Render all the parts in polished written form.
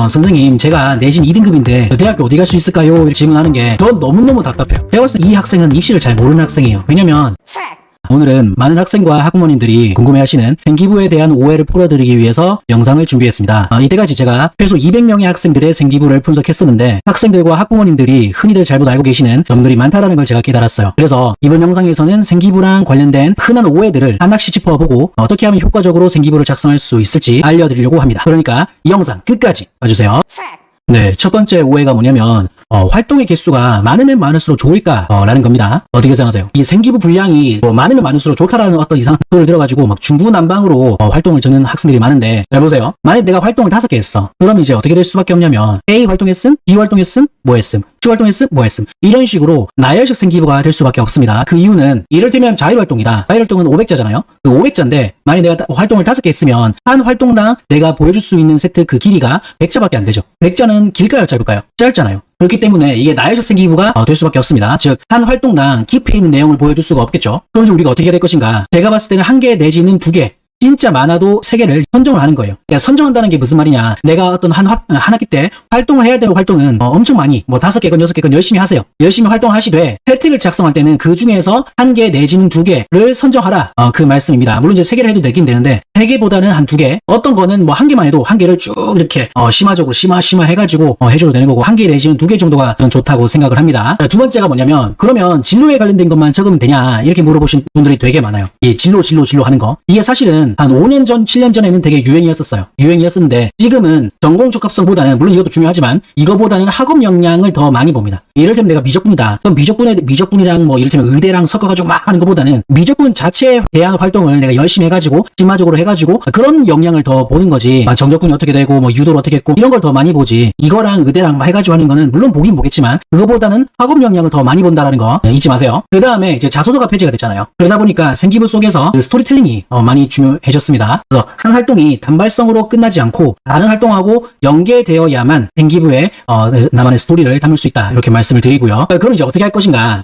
선생님 제가 내신 2등급인데 대학교 어디 갈 수 있을까요? 이렇게 질문하는 게 전 너무너무 답답해요. 제가 봤을 때 이 학생은 입시를 잘 모르는 학생이에요. 왜냐면 오늘은 많은 학생과 학부모님들이 궁금해하시는 생기부에 대한 오해를 풀어드리기 위해서 영상을 준비했습니다. 이때까지 제가 최소 200명의 학생들의 생기부를 분석했었는데 학생들과 학부모님들이 흔히들 잘못 알고 계시는 점들이 많다는 걸 제가 깨달았어요. 그래서 이번 영상에서는 생기부랑 관련된 흔한 오해들을 하나씩 짚어보고 어떻게 하면 효과적으로 생기부를 작성할 수 있을지 알려드리려고 합니다. 그러니까 이 영상 끝까지 봐주세요. 네, 첫 번째 오해가 뭐냐면 활동의 개수가 많으면 많을수록 좋을까? 라는 겁니다. 어떻게 생각하세요? 이 생기부 분량이 많으면 많을수록 좋다라는 어떤 이상한 소리를 들어가지고 막 중구난방으로 활동을 적는 학생들이 많은데 잘 보세요. 만약 내가 활동을 5개 했어. 그럼 이제 어떻게 될 수밖에 없냐면 A 활동했음, B 활동했음, 뭐 했음, C 활동했음, 뭐 했음 이런 식으로 나열식 생기부가 될 수밖에 없습니다. 그 이유는 이를테면 자율활동이다. 자율활동은 500자잖아요. 그 500자인데 만약 내가 활동을 5개 했으면 한 활동당 내가 보여줄 수 있는 세트 그 길이가 100자밖에 안 되죠. 100자는 길까요? 짧을까요? 짧잖아요. 그렇기 때문에 이게 나열식 생기부가 될 수밖에 없습니다. 즉, 한 활동당 깊이 있는 내용을 보여줄 수가 없겠죠. 그럼 이제 우리가 어떻게 해야 될 것인가? 제가 봤을 때는 1개 내지는 2개, 진짜 많아도 3개를 선정을 하는 거예요. 그러니까 선정한다는 게 무슨 말이냐? 내가 어떤 한 학기 때 활동을 해야 되는 활동은 엄청 많이 5개건 6개건 열심히 하세요. 열심히 활동하시되 세트를 작성할 때는 그 중에서 1개 내지는 2개를 선정하라. 그 말씀입니다. 물론 이제 3개를 해도 되긴 되는데 3개보다는 한 2개. 어떤 거는 1개만 해도 1개를 쭉 이렇게 심화적으로 심화 해가지고 해줘도 되는 거고 1개 내지는 2개 정도가 저는 좋다고 생각을 합니다. 자, 두 번째가 뭐냐면 그러면 진로에 관련된 것만 적으면 되냐? 이렇게 물어보신 분들이 되게 많아요. 이 진로 하는 거. 이게 사실은 한 5년 전, 7년 전에는 되게 유행이었었는데 지금은 전공 적합성보다는 물론 이것도 중요하지만 이거보다는 학업 역량을 더 많이 봅니다. 예를 들면 내가 미적분이다. 그럼 미적분이랑 이를테면 의대랑 섞어가지고 막 하는 것보다는 미적분 자체에 대한 활동을 내가 열심히 해가지고 심화적으로 해가지고 그런 역량을 더 보는 거지. 정적분이 어떻게 되고 유도를 어떻게 했고 이런 걸 더 많이 보지. 이거랑 의대랑 해가지고 하는 거는 물론 보긴 보겠지만 그거보다는 학업 역량을 더 많이 본다라는 거 잊지 마세요. 그 다음에 이제 자소서가 폐지가 됐잖아요. 그러다 보니까 생기부 속에서 스토리텔링이 많이 중요해졌습니다. 그래서 한 활동이 단발성으로 끝나지 않고 다른 활동하고 연계되어야만 생기부에 나만의 스토리를 담을 수 있다. 이렇게 말씀을 드리고요. 그럼 이제 어떻게 할 것인가?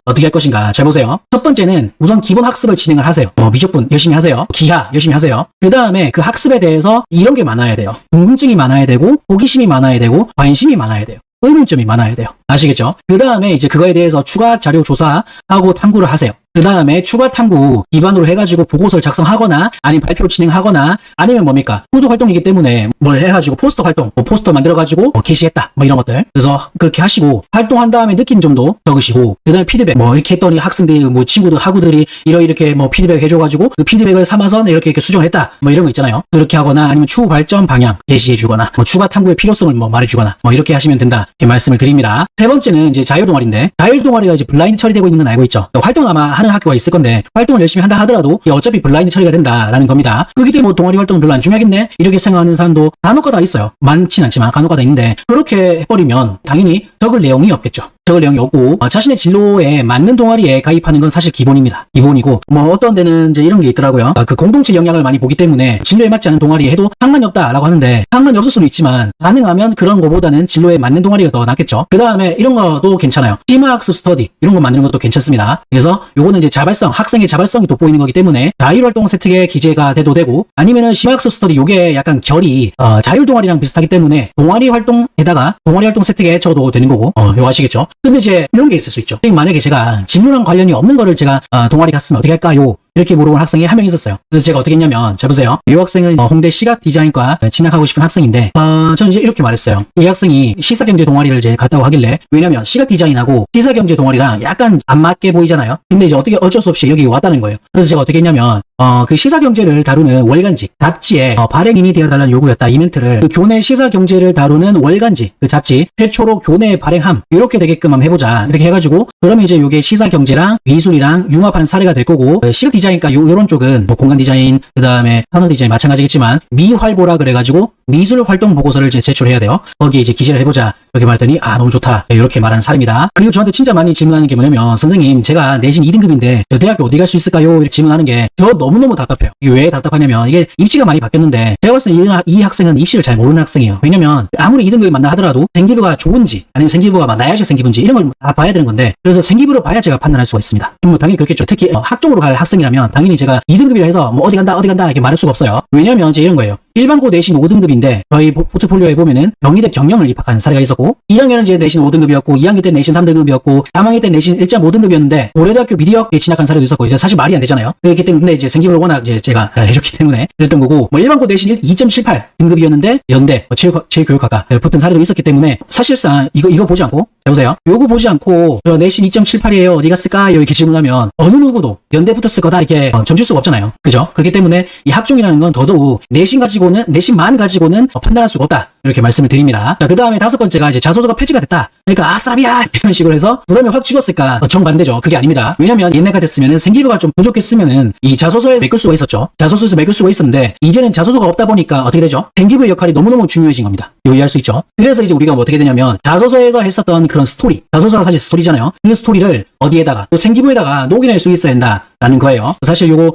잘 보세요. 첫 번째는 우선 기본 학습을 진행을 하세요. 미적분 열심히 하세요. 기하 열심히 하세요. 그 다음에 그 학습에 대해서 이런 게 많아야 돼요. 궁금증이 많아야 되고 호기심이 많아야 되고 관심이 많아야 돼요. 의문점이 많아야 돼요. 아시겠죠? 그 다음에 이제 그거에 대해서 추가 자료 조사하고 탐구를 하세요. 그 다음에 추가 탐구 기반으로 해가지고 보고서를 작성하거나 아니면 발표를 진행하거나 아니면 뭡니까? 후속 활동이기 때문에 뭘 해가지고 포스터 활동, 포스터 만들어가지고 게시했다. 이런 것들. 그래서 그렇게 하시고 활동한 다음에 느낀 점도 적으시고 그 다음에 피드백 이렇게 했더니 학생들이 친구들 학우들이 이렇게 피드백 해줘가지고 그 피드백을 삼아서 이렇게 수정했다. 이런 거 있잖아요. 그렇게 하거나 아니면 추후 발전 방향 제시해주거나 추가 탐구의 필요성을 말해주거나 이렇게 하시면 된다. 이렇게 말씀을 드립니다. 세 번째는 이제 자율 동아리인데 자율 동아리가 이제 블라인드 처리되고 있는 건 알고 있죠. 활동 아마 하는 학교가 있을 건데 활동을 열심히 한다 하더라도 어차피 블라인드 처리가 된다라는 겁니다. 그렇기 때문에 동아리 활동은 별로 안 중요하겠네 이렇게 생각하는 사람도 간혹가다 있어요. 많진 않지만 간혹가다 있는데 그렇게 해버리면 당연히 적을 내용이 없겠죠. 적을 내용이 없고 자신의 진로에 맞는 동아리에 가입하는 건 사실 기본입니다. 기본이고 어떤 데는 이제 이런 게 있더라고요. 그 공동체 영향을 많이 보기 때문에 진로에 맞지 않은 동아리에 해도 상관이 없다라고 하는데 상관이 없을 수는 있지만 가능하면 그런 거보다는 진로에 맞는 동아리가 더 낫겠죠. 그 다음에 이런 것도 괜찮아요. 심화학습 스터디 이런 거 만드는 것도 괜찮습니다. 그래서 요거는 이제 학생의 자발성이 돋보이는 거기 때문에 자율활동 세트에 기재가 돼도 되고 아니면은 심화학습 스터디 요게 약간 결이 자율 동아리랑 비슷하기 때문에 동아리 활동에다가 동아리 활동 세트에 적어도 되는 거고 요거 아시겠죠? 근데 이제 이런 게 있을 수 있죠. 만약에 제가 진로랑 관련이 없는 거를 제가 동아리 갔으면 어떻게 할까요? 이렇게 물어본 학생이 한 명 있었어요. 그래서 제가 어떻게 했냐면 자 보세요. 이 학생은 홍대 시각디자인과 진학하고 싶은 학생인데 저는 이제 이렇게 말했어요. 이 학생이 시사경제 동아리를 이제 갔다고 하길래 왜냐면 시각디자인하고 시사경제 동아리랑 약간 안 맞게 보이잖아요. 근데 이제 어쩔 수 없이 여기 왔다는 거예요. 그래서 제가 어떻게 했냐면 그 시사경제를 다루는 월간지 잡지에 발행인이 되어달라는 요구였다. 이 멘트를 그 교내 시사경제를 다루는 월간지 그 잡지 최초로 교내에 발행함 이렇게 되게끔 한번 해보자. 이렇게 해가지고 그러면 이제 요게 시사경제랑 미술이랑 융합한 사례가 될 거고 시각디자인과 요런 쪽은 공간 디자인 그 다음에 산업 디자인 마찬가지겠지만 미활보라 그래가지고 미술 활동 보고서를 이제 제출해야 돼요. 거기에 이제 기재를 해보자. 이렇게 말했더니 너무 좋다. 이렇게 말한 사례입니다. 그리고 저한테 진짜 많이 질문하는 게 뭐냐면 선생님 제가 내신 2등급인데 대학교 어디 갈 수 있을까요? 이렇게 질문하는 게 저 너무너무 답답해요. 이게 왜 답답하냐면 이게 입시가 많이 바뀌었는데 제가 봤을 때 이 학생은 입시를 잘 모르는 학생이에요. 왜냐면 아무리 2등급이 맞나 하더라도 생기부가 좋은지 아니면 생기부가 나야식 생기부인지 이런 걸 다 봐야 되는 건데 그래서 생기부를 봐야 제가 판단할 수가 있습니다. 당연히 그렇겠죠. 특히 학종으로 갈 학생이라면 당연히 제가 2등급이라 해서 어디 간다 이렇게 말할 수가 없어요. 왜냐면 이제 이런 거예요. 일반고 내신 5등급인데 저희 포트폴리오에 보면은 병의대 경영을 입학한 사례가 있었고 1학년은 이제 내신 5등급이었고 2학년 때 내신 3등급이었고 3학년 때 내신 1.5등급이었는데 고려대학교 미디어학에 진학한 사례도 있었고 이제 사실 말이 안 되잖아요. 그렇기 때문에 이제 생기부를 워낙 이제 제가 해줬기 때문에 그랬던 거고 뭐 일반고 내신 2.78 등급이었는데 연대 체육교육학과 붙은 사례도 있었기 때문에 사실상 이거 보지 않고 보세요. 요거 보지 않고 내신 2.78이에요. 어디 갔을까요? 이렇게 질문하면 어느 누구도 연대 붙었을 거다 이렇게 점칠 수가 없잖아요. 그죠? 그렇기 때문에 이 학종이라는 건 더더욱 내신만 가지고는 판단할 수가 없다. 이렇게 말씀을 드립니다. 자, 그 다음에 5번째가 이제 자소서가 폐지가 됐다. 그러니까 아싸라비야 이런 식으로 해서 부담이 확 줄었을까? 정반대죠. 그게 아닙니다. 왜냐면 옛날 같았으면은 생기부가 좀 부족했으면은 이 자소서에 메꿀 수가 있었죠. 자소서에서 메꿀 수가 있었는데 이제는 자소서가 없다 보니까 어떻게 되죠? 생기부의 역할이 너무너무 중요해진 겁니다. 이해할 수 있죠? 그래서 이제 우리가 뭐 어떻게 되냐면 자소서에서 했었던 그런 스토리, 자소서가 사실 스토리잖아요. 그 스토리를 어디에다가 또 생기부에다가 녹여낼 수 있어야 된다라는 거예요. 사실 요거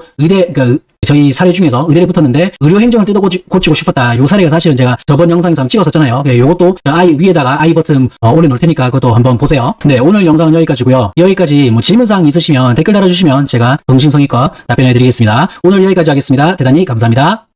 저희 사례 중에서 의대를 붙었는데 의료 행정을 뜯어 고치고 싶었다. 요 사례가 사실은 제가 저번 영상에서 한번 찍었었잖아요. 요것도 위에다가 I 버튼 올려놓을 테니까 그것도 한번 보세요. 네, 오늘 영상은 여기까지고요. 여기까지 뭐 질문사항 있으시면 댓글 달아주시면 제가 성심성의껏 답변해드리겠습니다. 오늘 여기까지 하겠습니다. 대단히 감사합니다.